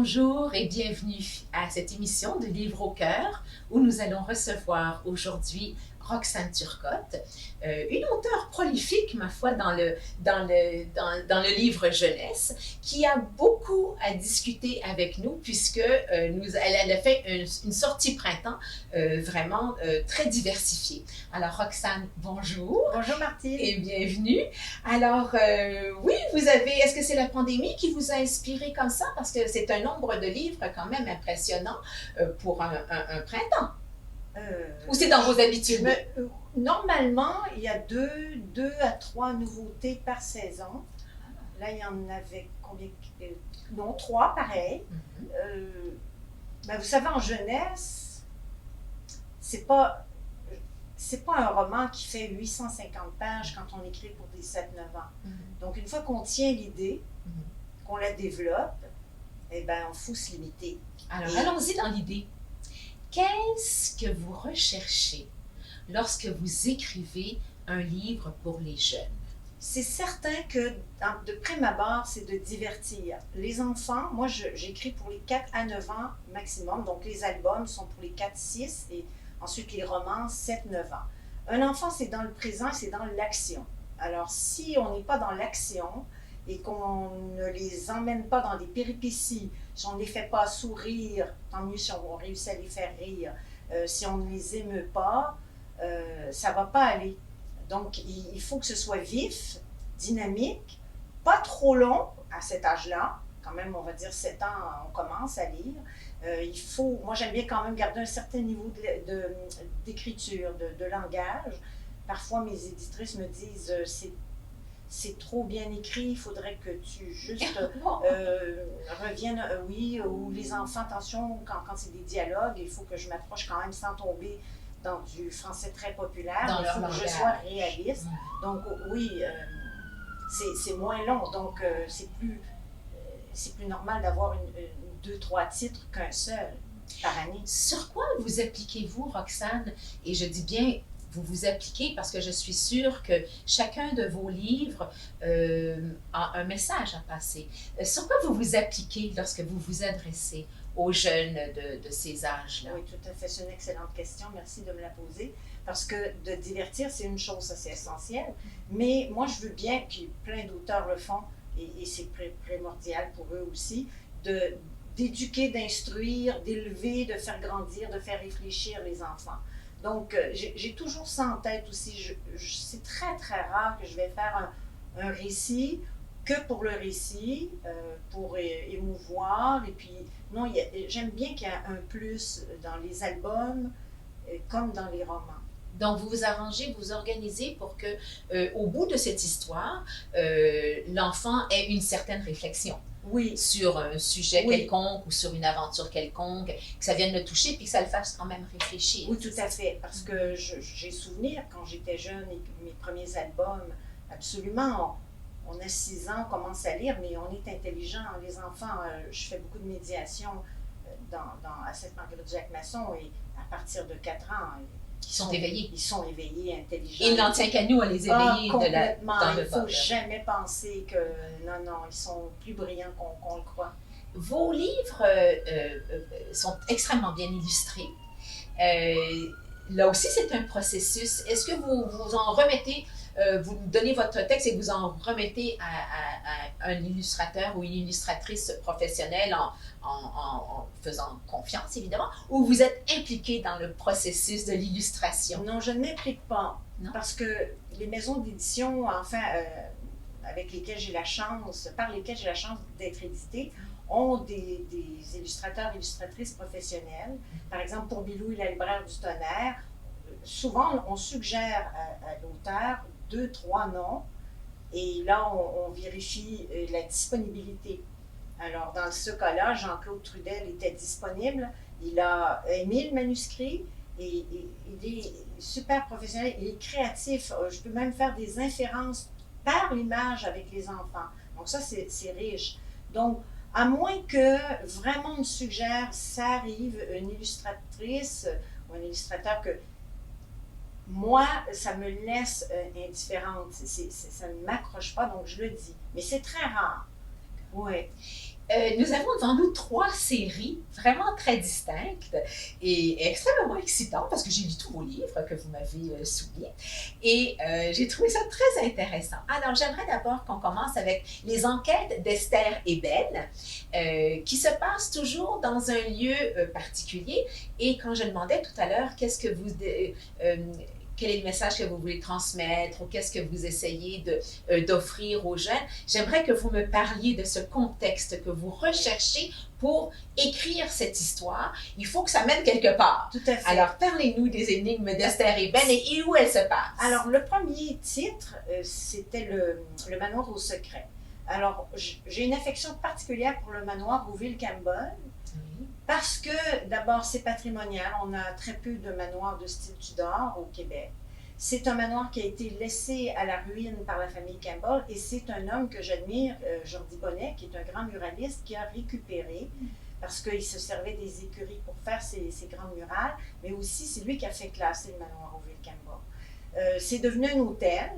Bonjour et bienvenue à cette émission de Livre au cœur où nous allons recevoir aujourd'hui Roxane Turcotte, une auteure prolifique, ma foi, dans le livre jeunesse, qui a beaucoup à discuter avec nous puisque elle a fait une sortie printemps vraiment très diversifiée. Alors Roxane, bonjour. Bonjour Martine. Et bienvenue. Alors oui, est-ce que c'est la pandémie qui vous a inspiré comme ça? Parce que c'est un nombre de livres quand même impressionnant pour un printemps. Ou c'est dans vos habitudes? Normalement, il y a deux à trois nouveautés par saison. Là, il y en avait combien? Non, trois, pareil. Vous savez, en jeunesse, c'est pas un roman qui fait 850 pages quand on écrit pour des 7-9 ans. Donc, une fois qu'on tient l'idée, qu'on la développe, eh bien, il faut se limiter. Alors, allons-y dans l'idée. Qu'est-ce que vous recherchez lorsque vous écrivez un livre pour les jeunes? C'est certain que, de prime abord, c'est de divertir. Les enfants, moi, j'écris pour les 4 à 9 ans maximum, donc les albums sont pour les 4-6 et ensuite les romans 7-9 ans. Un enfant, c'est dans le présent, c'est dans l'action. Alors, si on n'est pas dans l'action et qu'on ne les emmène pas dans des péripéties, si on ne les fait pas sourire, tant mieux si on réussit à les faire rire, si on ne les émeut pas, ça ne va pas aller. Donc, il faut que ce soit vif, dynamique, pas trop long à cet âge-là. Quand même, on va dire 7 ans, on commence à lire. Moi j'aime bien quand même garder un certain niveau d'écriture, de langage. Parfois, mes éditrices me disent c'est trop bien écrit, il faudrait que tu juste reviennes, oui, ou les enfants, attention, quand c'est des dialogues, il faut que je m'approche quand même sans tomber dans du français très populaire, il faut que je sois réaliste. Donc oui, c'est moins long, donc c'est plus normal d'avoir 2-3 titres qu'un seul par année. Sur quoi vous appliquez-vous, Roxane? Et je dis bien vous vous appliquez parce que je suis sûre que chacun de vos livres a un message à passer. Sur quoi vous vous appliquez lorsque vous vous adressez aux jeunes de ces âges-là? Oui, tout à fait. C'est une excellente question. Merci de me la poser. Parce que de divertir, c'est une chose, ça c'est essentiel. Mais moi, je veux bien, puis plein d'auteurs le font, et c'est primordial pour eux aussi, d'éduquer, d'instruire, d'élever, de faire grandir, de faire réfléchir les enfants. Donc, j'ai toujours ça en tête aussi. C'est très, très rare que je vais faire un récit que pour le récit, pour émouvoir. Et puis, non, j'aime bien qu'il y ait un plus dans les albums comme dans les romans. Donc, vous vous arrangez, vous organisez pour que, au bout de cette histoire, l'enfant ait une certaine réflexion. Oui. Sur un sujet quelconque ou sur une aventure quelconque, que ça vienne le toucher puis que ça le fasse quand même réfléchir. Oui, tout à fait. Parce que j'ai souvenir, quand j'étais jeune et mes premiers albums, absolument, on a 6 ans, on commence à lire, mais on est intelligent. Les enfants, je fais beaucoup de médiation à Sainte-Marguerite-Jacques-Masson et à partir de 4 ans, ils sont éveillés. Ils sont éveillés, intelligents. Et il n'en tient qu'à nous à les éveiller complètement. dans le Il ne faut jamais penser que non, ils sont plus brillants qu'on le croit. Vos livres sont extrêmement bien illustrés. Là aussi, c'est un processus. Est-ce que vous en remettez, vous donnez votre texte et vous en remettez à un illustrateur ou une illustratrice professionnelle en faisant confiance, évidemment, ou vous êtes impliqué dans le processus de l'illustration? Non, je ne m'implique pas. Non? Parce que les maisons d'édition, enfin, par lesquelles j'ai la chance d'être éditée, ont des illustrateurs et illustratrices professionnels. Par exemple, pour Bilou et la libraire du tonnerre, souvent, on suggère à l'auteur 2-3 noms et là, on vérifie la disponibilité. Alors, dans ce cas-là, Jean-Claude Trudel était disponible. Il a aimé le manuscrit et il est super professionnel. Il est créatif. Je peux même faire des inférences par l'image avec les enfants. Donc ça, c'est riche. Donc, à moins que vraiment on me suggère, ça arrive, une illustratrice ou un illustrateur que moi, ça me laisse indifférente. Ça ne m'accroche pas, donc je le dis. Mais c'est très rare. Oui. Nous avons devant nous 3 séries vraiment très distinctes et extrêmement excitantes parce que j'ai lu tous vos livres que vous m'avez soumis et j'ai trouvé ça très intéressant. Alors, j'aimerais d'abord qu'on commence avec les enquêtes d'Esther et Ben qui se passent toujours dans un lieu particulier et quand je demandais tout à l'heure qu'est-ce que vous... quel est le message que vous voulez transmettre ou qu'est-ce que vous essayez d'offrir aux jeunes. J'aimerais que vous me parliez de ce contexte que vous recherchez pour écrire cette histoire. Il faut que ça mène quelque part. Tout à fait. Alors, parlez-nous des énigmes d'Esther et Ben et où elles se passent. Alors, le premier titre, c'était le manoir au secret. Alors, j'ai une affection particulière pour le manoir au Ville-Campbell. Parce que, d'abord, c'est patrimonial. On a très peu de manoirs de style Tudor au Québec. C'est un manoir qui a été laissé à la ruine par la famille Campbell et c'est un homme que j'admire, Jordi Bonnet, qui est un grand muraliste, qui a récupéré parce qu'il se servait des écuries pour faire ses grandes murales, mais aussi c'est lui qui a fait classer le manoir au Ville-Campbell. C'est devenu un hôtel.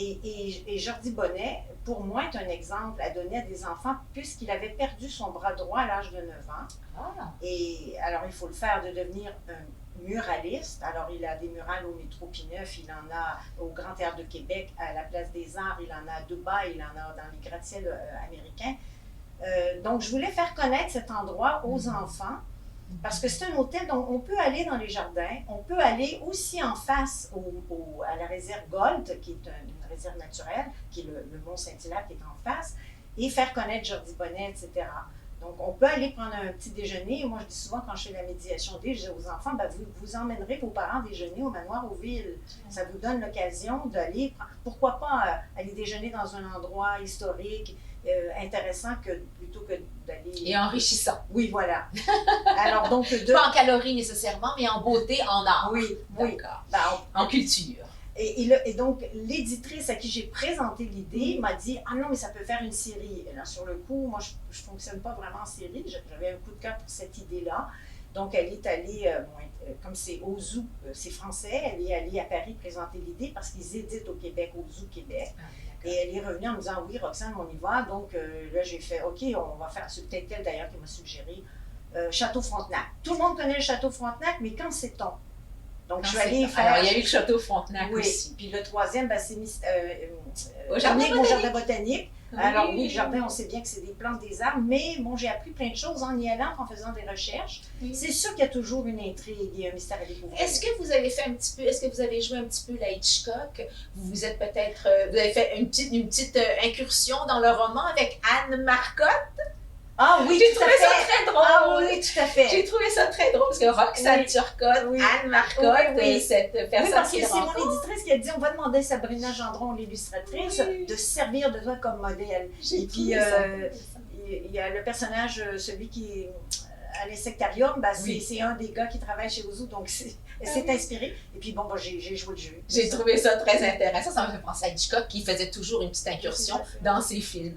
Et Jordi Bonnet, pour moi, est un exemple à donner à des enfants puisqu'il avait perdu son bras droit à l'âge de 9 ans. Ah. Et alors, il faut le faire de devenir un muraliste. Alors, il a des murales au métro P9, il en a au Grand Théâtre de Québec, à la Place des Arts, il en a à Dubaï, il en a dans les gratte-ciels américains. Donc, je voulais faire connaître cet endroit aux enfants. Parce que c'est un hôtel dont on peut aller dans les jardins, on peut aller aussi en face à la réserve Gold, qui est une réserve naturelle, qui est le Mont Saint-Hilaire qui est en face, et faire connaître Jordi Bonnet, etc. Donc, on peut aller prendre un petit déjeuner. Moi, je dis souvent, quand je fais la médiation je dis aux enfants, ben, vous emmènerez vos parents déjeuner au manoir aux villes. Ça vous donne l'occasion d'aller, pourquoi pas aller déjeuner dans un endroit historique, intéressant plutôt que d'aller... Et enrichissant. Oui, voilà. Alors, donc... Pas en calories nécessairement, mais en beauté, en art. Oui, oui. D'accord. Ben, en culture. Et donc, l'éditrice à qui j'ai présenté l'idée m'a dit « Ah non, mais ça peut faire une série. » Alors, sur le coup, moi, je ne fonctionne pas vraiment en série. J'avais un coup de cœur pour cette idée-là. Donc, elle est allée, comme c'est au Zoo, c'est français, elle est allée à Paris présenter l'idée parce qu'ils éditent au Québec, au Zoo Québec. Et elle est revenue en me disant « Oui, Roxane, on y va. » Donc, là, j'ai fait « OK, on va faire... » C'est peut-être elle, d'ailleurs, qui m'a suggéré Château Frontenac. Tout le monde connaît le Château Frontenac, mais quand sait-on? Donc, je suis allée faire... Alors, il y a eu le Château Frontenac aussi. Puis le troisième, ben, c'est au jardin botanique. Oui. Alors oui, le jardin, on sait bien que c'est des plantes, des arbres, mais bon, j'ai appris plein de choses en y allant, en faisant des recherches. Oui. C'est sûr qu'il y a toujours une intrigue et un mystère à découvrir. Est-ce que vous avez fait un petit peu, est-ce que vous avez joué un petit peu la Hitchcock? Vous avez fait une petite incursion dans le roman avec Anne Marcotte? Ah oui, j'ai trouvé ça très drôle. Ah oui, tout à fait. J'ai trouvé ça très drôle parce que Roxane Turcotte, Anne Marcotte, cette personne. Oui, parce que c'est mon éditrice qui a dit on va demander à Sabrina Gendron, l'illustratrice, de servir de toi comme modèle. Et puis, il y a le personnage, celui qui est à l'insectarium, ben, c'est un des gars qui travaille chez Ozu, donc c'est inspiré. Et puis bon, ben, j'ai joué le jeu. J'ai trouvé ça très intéressant. Ça m'a fait penser à Hitchcock qui faisait toujours une petite incursion dans ses films.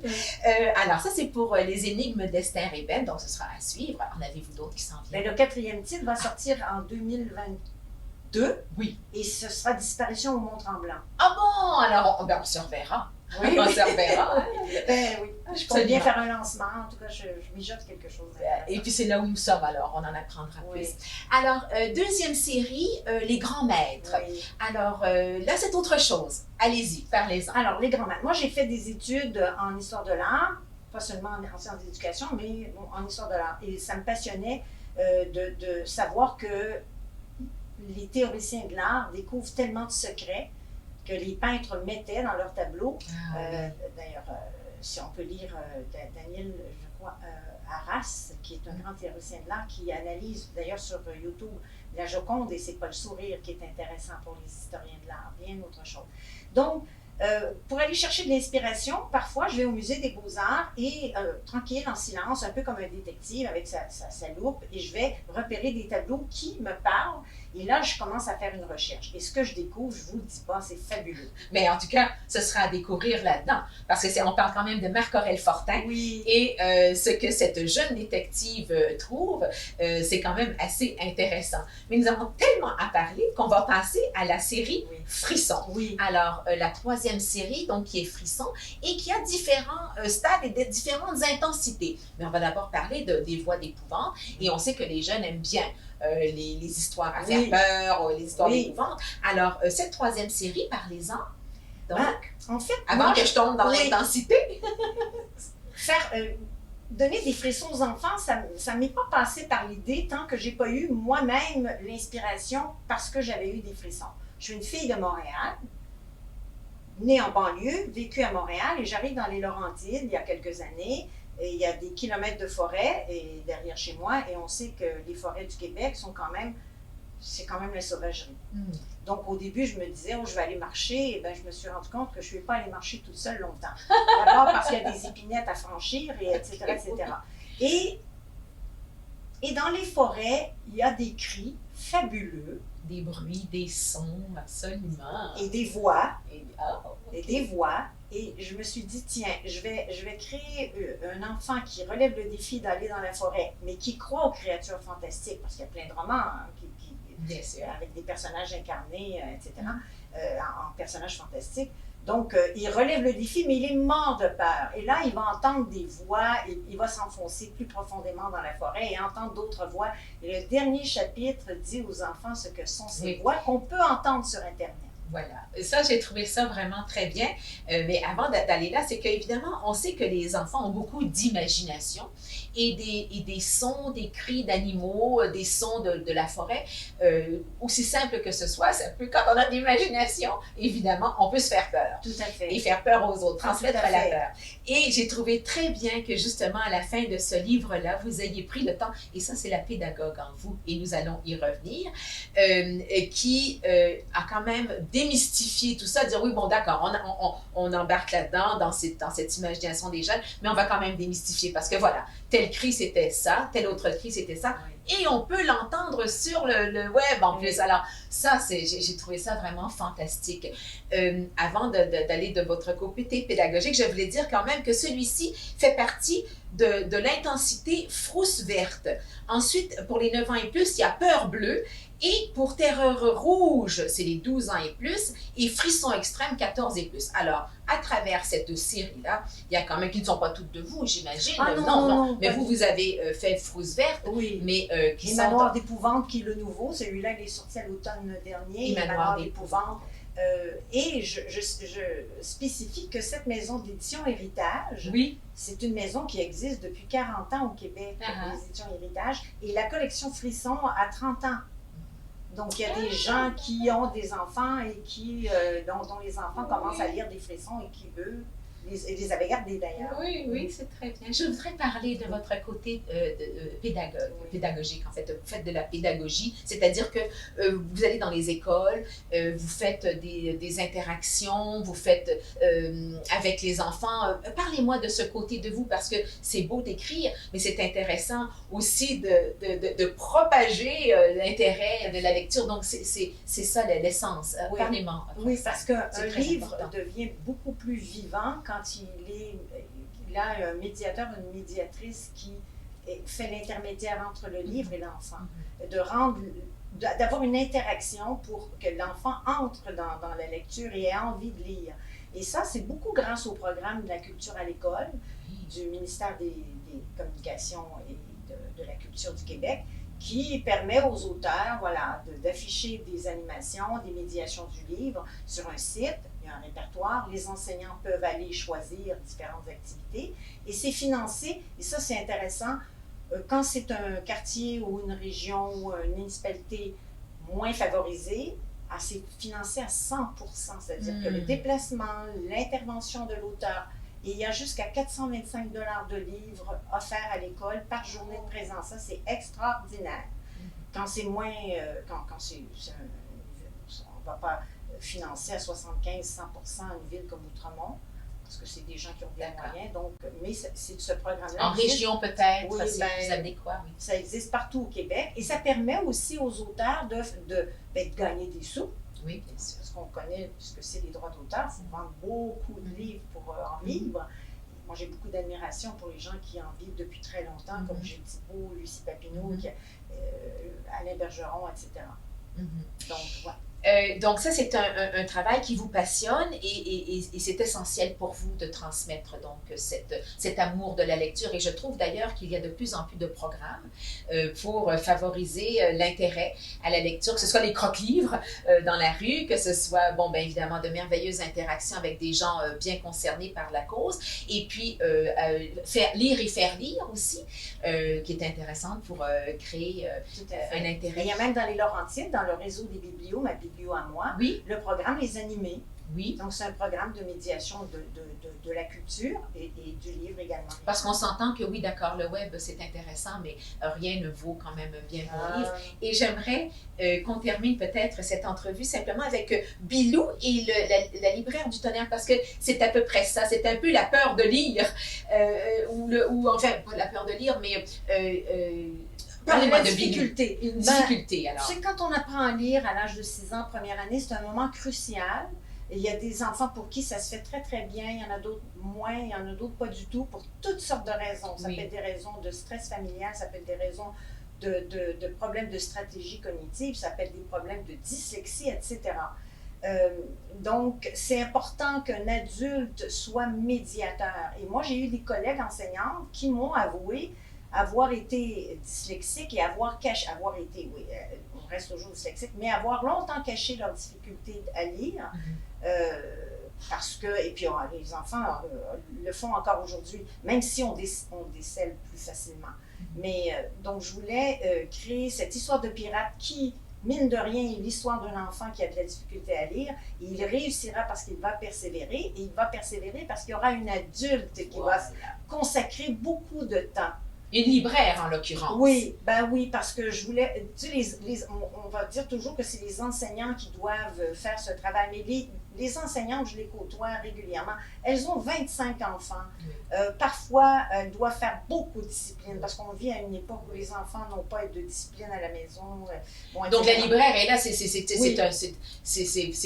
Alors ça, c'est pour les énigmes d'Esther et Ben, donc ce sera à suivre. En avez-vous d'autres qui s'en viennent? Ben, le 4e titre va sortir en 2022. Oui. Et ce sera Disparition au Mont-Tremblant. Ah bon? Alors, on se reverra. Oui, on se reverra. Ben oui, je peux bien faire un lancement. En tout cas, je mijote quelque chose. Et puis c'est là où nous sommes, alors on en apprendra plus. Alors, deuxième série, Les Grands Maîtres. Oui. Alors, là, c'est autre chose. Allez-y, parlez-en. Alors, Les Grands Maîtres. Moi, j'ai fait des études en histoire de l'art, pas seulement en sciences d'éducation, mais bon, en histoire de l'art. Et ça me passionnait de savoir que les théoriciens de l'art découvrent tellement de secrets que les peintres mettaient dans leurs tableaux. D'ailleurs, si on peut lire Daniel, je crois, Arras, qui est un grand théoricien de l'art, qui analyse d'ailleurs sur YouTube la Joconde, et c'est pas le sourire qui est intéressant pour les historiens de l'art, bien autre chose. Donc, pour aller chercher de l'inspiration, parfois je vais au musée des Beaux-Arts et tranquille, en silence, un peu comme un détective avec sa loupe, et je vais repérer des tableaux qui me parlent. Et là, je commence à faire une recherche. Et ce que je découvre, je vous le dis pas, c'est fabuleux. Mais en tout cas, ce sera à découvrir là-dedans. Parce que on parle quand même de Marc-Aurèle Fortin. Oui. Et ce que cette jeune détective trouve, c'est quand même assez intéressant. Mais nous avons tellement à parler qu'on va passer à la série Frisson. Oui. Alors, la 3e troisième série, donc qui est Frisson, et qui a différents stades et différentes intensités. Mais on va d'abord parler des voix d'épouvante, et on sait que les jeunes aiment bien les histoires à faire peur, les histoires d'épouvante. Alors, cette troisième série, parlez-en. Donc, en fait, avant que je tombe dans l'intensité. Donner des frissons aux enfants, ça ne m'est pas passé par l'idée tant que j'ai pas eu moi-même l'inspiration parce que j'avais eu des frissons. Je suis une fille de Montréal, née en banlieue, vécue à Montréal, et j'arrive dans les Laurentides il y a quelques années. Et il y a des kilomètres de forêt et derrière chez moi, et on sait que les forêts du Québec c'est quand même la sauvagerie. Donc, au début, je me disais, je vais aller marcher. Et bien, je me suis rendu compte que je ne vais pas aller marcher toute seule longtemps. D'abord parce qu'il y a des épinettes à franchir, et etc., etc. Et dans les forêts, il y a des cris fabuleux. Des bruits, des sons, absolument. Et des voix. Okay. Et des voix. Et je me suis dit, tiens, je vais créer un enfant qui relève le défi d'aller dans la forêt, mais qui croit aux créatures fantastiques, parce qu'il y a plein de romans bien sûr, avec des personnages incarnés, etc., en personnages fantastiques. Donc, il relève le défi, mais il est mort de peur. Et là, il va entendre des voix, il va s'enfoncer plus profondément dans la forêt et entendre d'autres voix. Et le dernier chapitre dit aux enfants ce que sont ces voix qu'on peut entendre sur Internet. Voilà. Ça, j'ai trouvé ça vraiment très bien. Mais avant d'aller là, c'est qu'évidemment, on sait que les enfants ont beaucoup d'imagination et des sons, des cris d'animaux, des sons de la forêt, aussi simple que ce soit, quand on a de l'imagination, évidemment, on peut se faire peur. Tout à fait. Et faire peur aux autres, transmettre la peur. Et j'ai trouvé très bien que justement, à la fin de ce livre-là, vous ayez pris le temps, et ça, c'est la pédagogue en vous, et nous allons y revenir, qui a quand même démystifié tout ça, dire oui, bon, d'accord, on embarque là-dedans, dans cette imagination des jeunes, mais on va quand même démystifier, parce que voilà, tel cri, c'était ça, tel autre cri, c'était ça. Et on peut l'entendre sur le web en plus. Alors, ça, j'ai trouvé ça vraiment fantastique. Avant d'aller de votre côté pédagogique, je voulais dire quand même que celui-ci fait partie de l'intensité frousse verte. Ensuite, pour les 9 ans et plus, il y a peur bleue. Et pour terreur rouge, c'est les 12 ans et plus, et frisson extrême, 14 et plus. Alors, à travers cette série-là, il y a quand même, qui ne sont pas toutes de vous, j'imagine. Ah non. Mais vous avez fait Frousse verte. Oui. Mais qui sont... Manoir d'épouvante, qui est le nouveau. Celui-là, il est sorti à l'automne dernier. Manoir d'épouvante. Et je spécifie que cette maison d'édition Héritage, c'est une maison qui existe depuis 40 ans au Québec, les éditions Héritage, et la collection Frisson a 30 ans. Donc, il y a des gens qui ont des enfants et dont les enfants commencent à lire des frissons et qui, eux, les avaient gardés d'ailleurs. Oui, c'est très bien. Je voudrais parler de votre côté pédagogique. En fait, vous faites de la pédagogie, c'est-à-dire que vous allez dans les écoles, vous faites des interactions, vous faites avec les enfants. Parlez-moi de ce côté de vous, parce que c'est beau d'écrire, mais c'est intéressant aussi de propager l'intérêt de la lecture. Donc, c'est ça l'essence. Parlez-moi. Oui, parce qu'un livre devient beaucoup plus vivant quand il a un médiateur, une médiatrice qui fait l'intermédiaire entre le livre et l'enfant. D'avoir une interaction pour que l'enfant entre dans la lecture et ait envie de lire. Et ça, c'est beaucoup grâce au programme de la culture à l'école du ministère des Communications et de la culture du Québec, qui permet aux auteurs d'afficher des animations, des médiations du livre sur un site. Il y a un répertoire, les enseignants peuvent aller choisir différentes activités et c'est financé, et ça c'est intéressant, quand c'est un quartier ou une région ou une municipalité moins favorisée, c'est financé à 100%, c'est-à-dire que le déplacement, l'intervention de l'auteur, et il y a jusqu'à 425 $ de livres offerts à l'école par journée de présence. Ça, c'est extraordinaire. Quand c'est moins, on ne va pas financer à 75-100% une ville comme Outremont, parce que c'est des gens qui ont bien moyens. Donc, mais c'est ce programme-là. En région peut-être, oui, c'est plus adéquat. Oui. Ça existe partout au Québec et ça permet aussi aux auteurs de gagner des sous. Oui, bien sûr. Parce qu'on connaît, puisque c'est les droits d'auteur, il faut vendre beaucoup de livres pour en vivre. Moi, j'ai beaucoup d'admiration pour les gens qui en vivent depuis très longtemps, comme Gilles Thibault, Lucie Papineau, Alain Bergeron, etc. Donc, voilà. Donc ça, c'est un travail qui vous passionne et c'est essentiel pour vous de transmettre donc cet amour de la lecture. Et je trouve d'ailleurs qu'il y a de plus en plus de programmes pour favoriser l'intérêt à la lecture, que ce soit les croque-livres dans la rue, que ce soit, bon, bien évidemment, de merveilleuses interactions avec des gens bien concernés par la cause, et puis lire et faire lire aussi, qui est intéressante pour créer un intérêt. Il y a même dans les Laurentides, dans le réseau des biblios, ma biblio à moi, oui. Le programme Les Animés. Oui. Donc, c'est un programme de médiation de la culture et du livre également. Parce qu'on s'entend que oui, d'accord, le web, c'est intéressant, mais rien ne vaut quand même bien vos livres. Et j'aimerais qu'on termine peut-être cette entrevue simplement avec Bilou et la libraire du tonnerre, parce que c'est à peu près ça, c'est un peu la peur de lire, ou enfin, pas la peur de lire, mais... parlez-moi de difficulté. Une difficulté, alors. Tu sais, quand on apprend à lire à l'âge de 6 ans, première année, c'est un moment crucial. Il y a des enfants pour qui ça se fait très, très bien. Il y en a d'autres moins, il y en a d'autres pas du tout, pour toutes sortes de raisons. Ça peut être des raisons de stress familial, ça peut être des raisons de problèmes de stratégie cognitive, ça peut être des problèmes de dyslexie, etc. Donc, c'est important qu'un adulte soit médiateur. Et moi, j'ai eu des collègues enseignantes qui m'ont avoué avoir été dyslexique et avoir été, oui, on reste toujours dyslexique, mais avoir longtemps caché leur difficulté à lire, parce que, et puis les enfants le font encore aujourd'hui, même si on décèle plus facilement. Mais donc, je voulais créer cette histoire de pirate qui, mine de rien, est l'histoire d'un enfant qui a de la difficulté à lire, et il réussira parce qu'il va persévérer, et il va persévérer parce qu'il y aura une adulte qui va consacrer beaucoup de temps. Une libraire, en l'occurrence. Oui, ben oui, parce que je voulais... Tu sais, on va dire toujours que c'est les enseignants qui doivent faire ce travail, mais les enseignantes, je les côtoie régulièrement, elles ont 25 enfants. Parfois, elles doivent faire beaucoup de discipline, parce qu'on vit à une époque où les enfants n'ont pas de discipline à la maison. Bon, donc, la libraire est là, c'est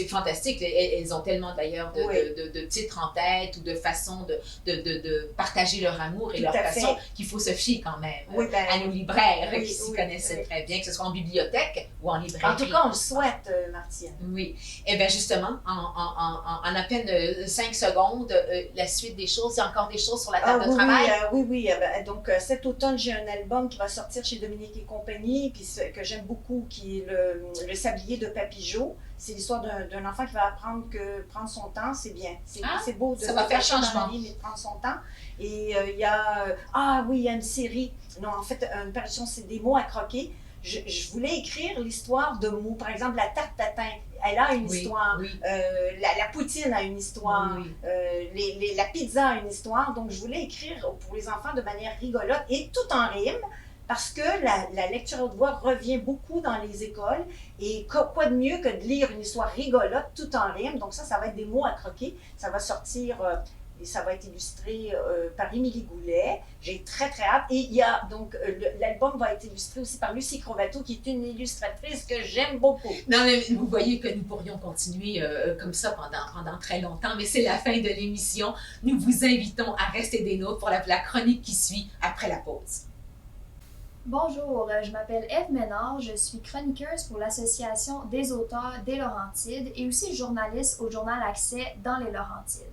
fantastique. Elles ont tellement, d'ailleurs, de titres en tête ou de façons de partager leur amour et leur passion qu'il faut se fier quand même à nos libraires qui s'y connaissent très bien, que ce soit en bibliothèque ou en librairie. En tout cas, on le souhaite, Martine. Oui. Eh bien, justement, en à peine 5 secondes, la suite des choses, il y a encore des choses sur la table de travail? Oui. Donc, cet automne, j'ai un album qui va sortir chez Dominique et compagnie, puis que j'aime beaucoup, qui est le sablier de Papigeot. C'est l'histoire d'un enfant qui va apprendre que prendre son temps, c'est bien. C'est beau de ça va faire changement. Mais de prendre son temps. Et il y a... il y a une série. Non, en fait, une parution, c'est des mots à croquer. Je voulais écrire l'histoire de mots. Par exemple, la tarte tatin, elle a une histoire. Oui. La poutine a une histoire. Oui. La pizza a une histoire. Donc, je voulais écrire pour les enfants de manière rigolote et tout en rime. Parce que la lecture à haute voix revient beaucoup dans les écoles. Et quoi de mieux que de lire une histoire rigolote tout en rime. Donc ça va être des mots à croquer. Ça va sortir... et ça va être illustré par Émilie Goulet. J'ai très, très hâte. Et il y a donc, l'album va être illustré aussi par Lucie Crovato, qui est une illustratrice que j'aime beaucoup. Non, mais vous voyez que nous pourrions continuer comme ça pendant très longtemps, mais c'est la fin de l'émission. Nous vous invitons à rester des nôtres pour la chronique qui suit après la pause. Bonjour, je m'appelle Ève Ménard, je suis chroniqueuse pour l'Association des auteurs des Laurentides et aussi journaliste au journal Accès dans les Laurentides.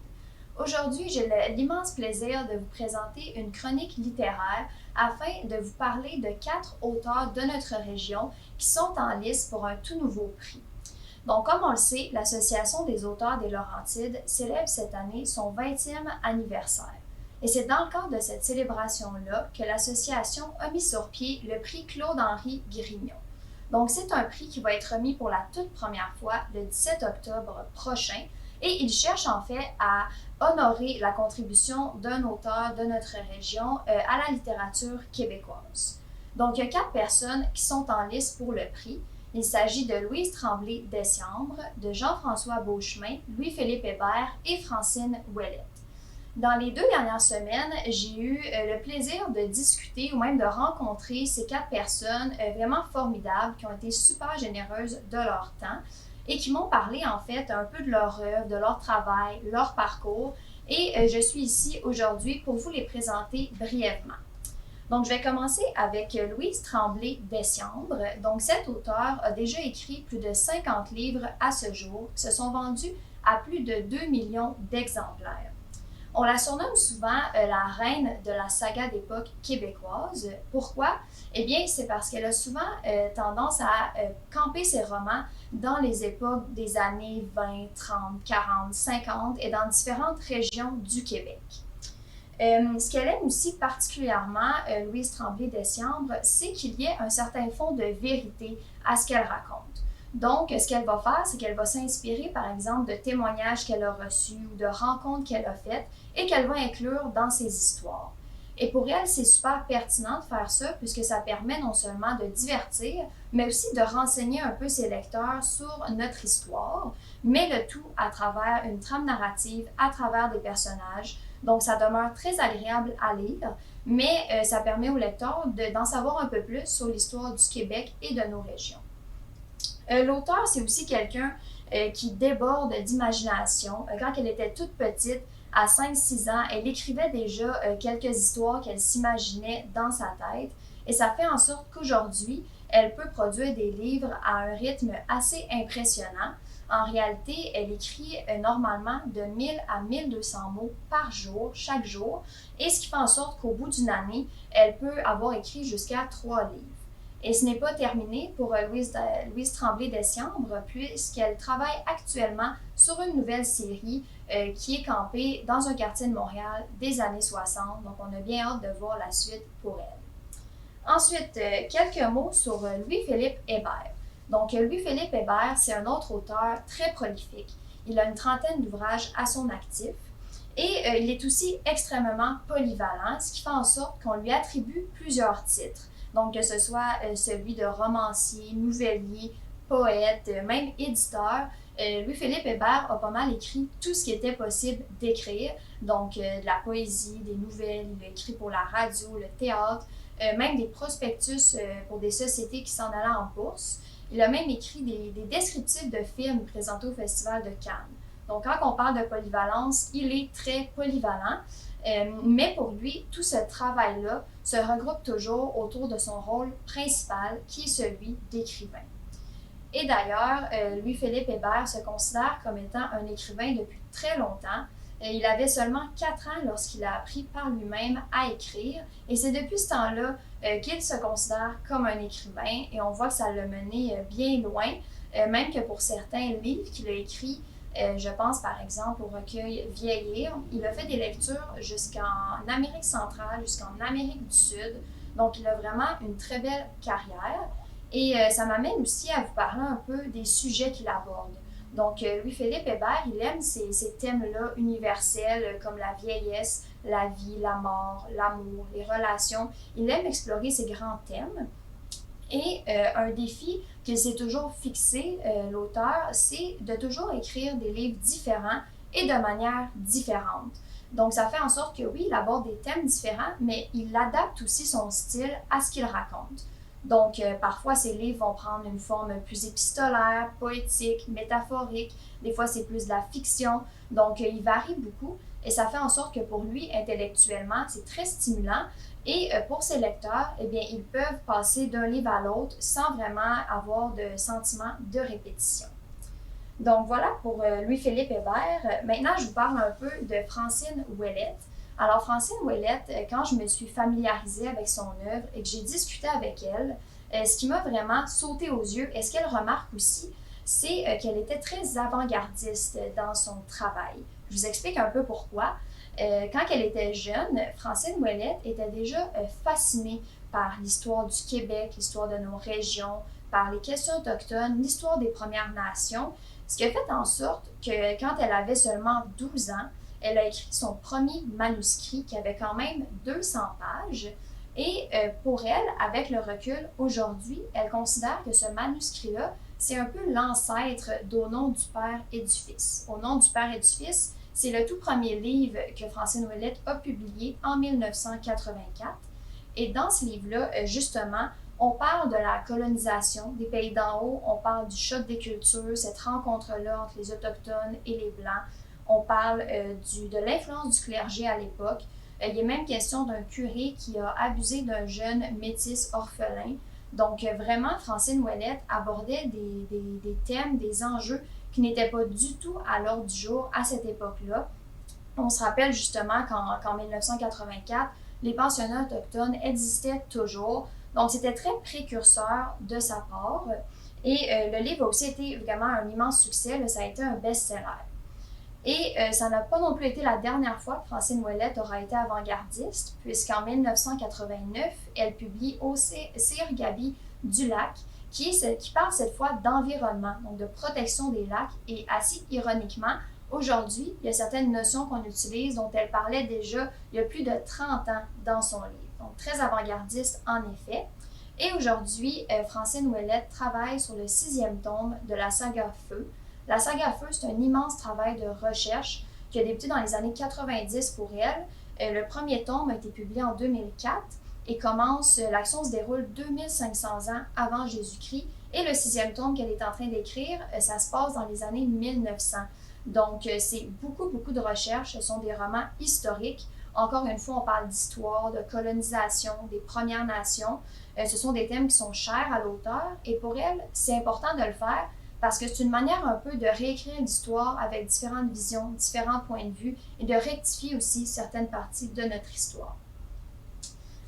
Aujourd'hui, j'ai l'immense plaisir de vous présenter une chronique littéraire afin de vous parler de 4 auteurs de notre région qui sont en lice pour un tout nouveau prix. Donc, comme on le sait, l'Association des auteurs des Laurentides célèbre cette année son 20e anniversaire. Et c'est dans le cadre de cette célébration-là que l'association a mis sur pied le prix Claude-Henri Grignon. Donc, c'est un prix qui va être remis pour la toute première fois le 17 octobre prochain et il cherche en fait à honorer la contribution d'un auteur de notre région à la littérature québécoise. Donc, il y a 4 personnes qui sont en lice pour le prix. Il s'agit de Louise Tremblay-Dessiambre, de Jean-François Beauchemin, Louis-Philippe Hébert et Francine Ouellette. Dans les 2 dernières semaines, j'ai eu le plaisir de discuter ou même de rencontrer ces 4 personnes vraiment formidables qui ont été super généreuses de leur temps et qui m'ont parlé en fait un peu de leur œuvre, de leur travail, leur parcours et je suis ici aujourd'hui pour vous les présenter brièvement. Donc, je vais commencer avec Louise Tremblay Desciambre. Donc, cet auteur a déjà écrit plus de 50 livres à ce jour, qui se sont vendus à plus de 2 millions d'exemplaires. On la surnomme souvent la reine de la saga d'époque québécoise. Pourquoi? Eh bien, c'est parce qu'elle a souvent tendance à camper ses romans dans les époques des années 20, 30, 40, 50 et dans différentes régions du Québec. Ce qu'elle aime aussi particulièrement, Louise Tremblay Desciambre, c'est qu'il y ait un certain fond de vérité à ce qu'elle raconte. Donc, ce qu'elle va faire, c'est qu'elle va s'inspirer, par exemple, de témoignages qu'elle a reçus ou de rencontres qu'elle a faites et qu'elle va inclure dans ses histoires. Et pour elle, c'est super pertinent de faire ça puisque ça permet non seulement de divertir, mais aussi de renseigner un peu ses lecteurs sur notre histoire, mais le tout à travers une trame narrative, à travers des personnages. Donc, ça demeure très agréable à lire, mais ça permet aux lecteurs d'en savoir un peu plus sur l'histoire du Québec et de nos régions. L'auteur, c'est aussi quelqu'un qui déborde d'imagination. Quand elle était toute petite, à 5-6 ans, elle écrivait déjà quelques histoires qu'elle s'imaginait dans sa tête. Et ça fait en sorte qu'aujourd'hui, elle peut produire des livres à un rythme assez impressionnant. En réalité, elle écrit normalement de 1000 à 1200 mots par jour, chaque jour. Et ce qui fait en sorte qu'au bout d'une année, elle peut avoir écrit jusqu'à 3 livres. Et ce n'est pas terminé pour Louise Tremblay Desciambre, puisqu'elle travaille actuellement sur une nouvelle série qui est campée dans un quartier de Montréal des années 60. Donc, on a bien hâte de voir la suite pour elle. Ensuite, quelques mots sur Louis-Philippe Hébert. Donc, Louis-Philippe Hébert, c'est un autre auteur très prolifique. Il a une trentaine d'ouvrages à son actif. Et il est aussi extrêmement polyvalent, ce qui fait en sorte qu'on lui attribue plusieurs titres. Donc, que ce soit celui de romancier, nouvelier, poète, même éditeur, Louis-Philippe Hébert a pas mal écrit tout ce qui était possible d'écrire. Donc, de la poésie, des nouvelles, il a écrit pour la radio, le théâtre, même des prospectus pour des sociétés qui s'en allaient en bourse. Il a même écrit des descriptifs de films présentés au Festival de Cannes. Donc, quand on parle de polyvalence, il est très polyvalent. Mais pour lui, tout ce travail-là se regroupe toujours autour de son rôle principal, qui est celui d'écrivain. Et d'ailleurs, Louis-Philippe Hébert se considère comme étant un écrivain depuis très longtemps. Il avait seulement 4 ans lorsqu'il a appris par lui-même à écrire. Et c'est depuis ce temps-là qu'il se considère comme un écrivain. Et on voit que ça l'a mené bien loin, même que pour certains livres qu'il a écrits, je pense par exemple au recueil Vieillir. Il a fait des lectures jusqu'en Amérique centrale, jusqu'en Amérique du Sud. Donc, il a vraiment une très belle carrière. Et ça m'amène aussi à vous parler un peu des sujets qu'il aborde. Donc, Louis-Philippe Hébert, il aime ces thèmes-là universels comme la vieillesse, la vie, la mort, l'amour, les relations. Il aime explorer ces grands thèmes. Et un défi qu'il s'est toujours fixé, l'auteur, c'est de toujours écrire des livres différents et de manière différente. Donc, ça fait en sorte que oui, il aborde des thèmes différents, mais il adapte aussi son style à ce qu'il raconte. Donc, parfois, ces livres vont prendre une forme plus épistolaire, poétique, métaphorique. Des fois, c'est plus de la fiction. Donc, il varie beaucoup et ça fait en sorte que pour lui, intellectuellement, c'est très stimulant. Et pour ses lecteurs, eh bien, ils peuvent passer d'un livre à l'autre sans vraiment avoir de sentiment de répétition. Donc voilà pour Louis-Philippe Hébert. Maintenant, je vous parle un peu de Francine Ouellette. Alors Francine Ouellette, quand je me suis familiarisée avec son œuvre et que j'ai discuté avec elle, ce qui m'a vraiment sauté aux yeux et ce qu'elle remarque aussi, c'est qu'elle était très avant-gardiste dans son travail. Je vous explique un peu pourquoi. Quand elle était jeune, Francine Ouellette était déjà fascinée par l'histoire du Québec, l'histoire de nos régions, par les questions autochtones, l'histoire des Premières Nations, ce qui a fait en sorte que quand elle avait seulement 12 ans, elle a écrit son premier manuscrit qui avait quand même 200 pages. Et pour elle, avec le recul, aujourd'hui, elle considère que ce manuscrit-là, c'est un peu l'ancêtre d'Au nom du Père et du Fils. Au nom du Père et du Fils, c'est le tout premier livre que Francine Ouellette a publié en 1984. Et dans ce livre-là, justement, on parle de la colonisation des pays d'en haut, on parle du choc des cultures, cette rencontre-là entre les Autochtones et les Blancs. On parle de l'influence du clergé à l'époque. Il est même question d'un curé qui a abusé d'un jeune métis orphelin. Donc, vraiment, Francine Ouellette abordait des thèmes, des enjeux qui n'étaient pas du tout à l'ordre du jour à cette époque-là. On se rappelle justement qu'en 1984, les pensionnats autochtones existaient toujours. Donc, c'était très précurseur de sa part. Et le livre a aussi été vraiment un immense succès. Là, ça a été un best-seller. Et ça n'a pas non plus été la dernière fois que Francine Ouellette aura été avant-gardiste, puisqu'en 1989, elle publie Sir Gaby du lac, qui parle cette fois d'environnement, donc de protection des lacs. Et assez ironiquement, aujourd'hui, il y a certaines notions qu'on utilise dont elle parlait déjà il y a plus de 30 ans dans son livre. Donc très avant-gardiste en effet. Et aujourd'hui, Francine Ouellette travaille sur le 6e tome de la saga Feu. La saga Feu, c'est un immense travail de recherche qui a débuté dans les années 90 pour elle. Le premier tome a été publié en 2004 et l'action se déroule 2500 ans avant Jésus-Christ. Et le 6e tome qu'elle est en train d'écrire, ça se passe dans les années 1900. Donc, c'est beaucoup de recherches. Ce sont des romans historiques. Encore une fois, on parle d'histoire, de colonisation, des Premières Nations. Ce sont des thèmes qui sont chers à l'auteur et pour elle, c'est important de le faire parce que c'est une manière un peu de réécrire l'histoire avec différentes visions, différents points de vue et de rectifier aussi certaines parties de notre histoire.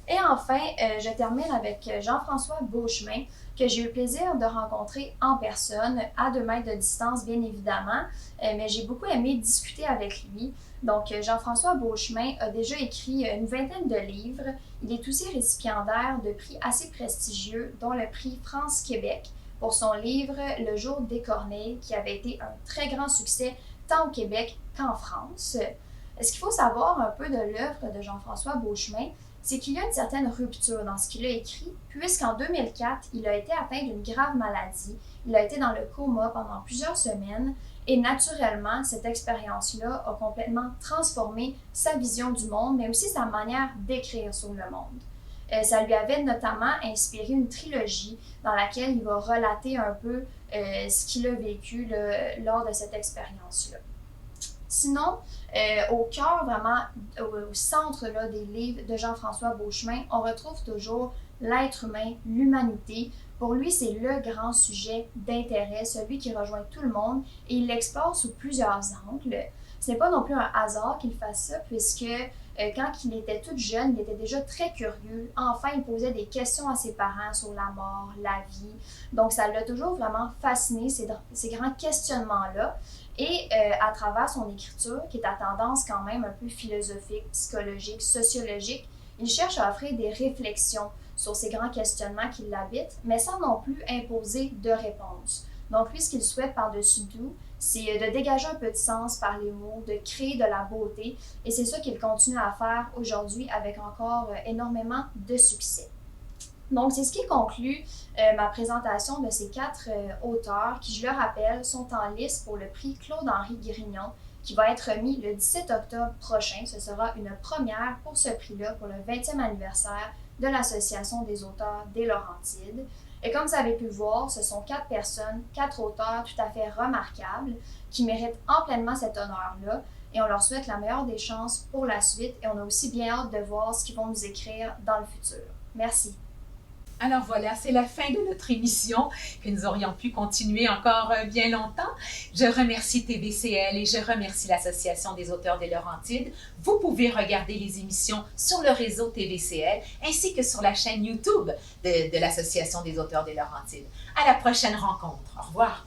Et enfin, je termine avec Jean-François Beauchemin, que j'ai eu le plaisir de rencontrer en personne, à 2 mètres de distance bien évidemment, mais j'ai beaucoup aimé discuter avec lui. Donc, Jean-François Beauchemin a déjà écrit une vingtaine de livres. Il est aussi récipiendaire de prix assez prestigieux, dont le prix France-Québec pour son livre Le jour des corneilles, qui avait été un très grand succès tant au Québec qu'en France. Ce qu'il faut savoir un peu de l'œuvre de Jean-François Beauchemin, c'est qu'il y a une certaine rupture dans ce qu'il a écrit, puisqu'en 2004, il a été atteint d'une grave maladie. Il a été dans le coma pendant plusieurs semaines et naturellement, cette expérience-là a complètement transformé sa vision du monde, mais aussi sa manière d'écrire sur le monde. Ça lui avait notamment inspiré une trilogie dans laquelle il va relater un peu ce qu'il a vécu lors de cette expérience-là. Sinon, au cœur, vraiment, au centre là, des livres de Jean-François Beauchemin, on retrouve toujours l'être humain, l'humanité. Pour lui, c'est le grand sujet d'intérêt, celui qui rejoint tout le monde, et il l'explore sous plusieurs angles. Ce n'est pas non plus un hasard qu'il fasse ça, puisque quand il était tout jeune, il était déjà très curieux. Enfin, il posait des questions à ses parents sur la mort, la vie. Donc, ça l'a toujours vraiment fasciné, ces grands questionnements-là. Et à travers son écriture, qui est à tendance quand même un peu philosophique, psychologique, sociologique, il cherche à offrir des réflexions sur ces grands questionnements qui l'habitent, mais sans non plus imposer de réponse. Donc lui, ce qu'il souhaite par-dessus tout, c'est de dégager un peu de sens par les mots, de créer de la beauté, et c'est ça qu'il continue à faire aujourd'hui avec encore énormément de succès. Donc, c'est ce qui conclut ma présentation de ces 4 auteurs qui, je le rappelle, sont en lice pour le prix Claude-Henri Grignon qui va être remis le 17 octobre prochain. Ce sera une première pour ce prix-là pour le 20e anniversaire de l'Association des auteurs des Laurentides. Et comme vous avez pu le voir, ce sont 4 personnes, 4 auteurs tout à fait remarquables qui méritent amplement cet honneur-là et on leur souhaite la meilleure des chances pour la suite et on a aussi bien hâte de voir ce qu'ils vont nous écrire dans le futur. Merci. Alors voilà, c'est la fin de notre émission, que nous aurions pu continuer encore bien longtemps. Je remercie TVCL et je remercie l'Association des auteurs des Laurentides. Vous pouvez regarder les émissions sur le réseau TVCL ainsi que sur la chaîne YouTube de l'Association des auteurs des Laurentides. À la prochaine rencontre. Au revoir.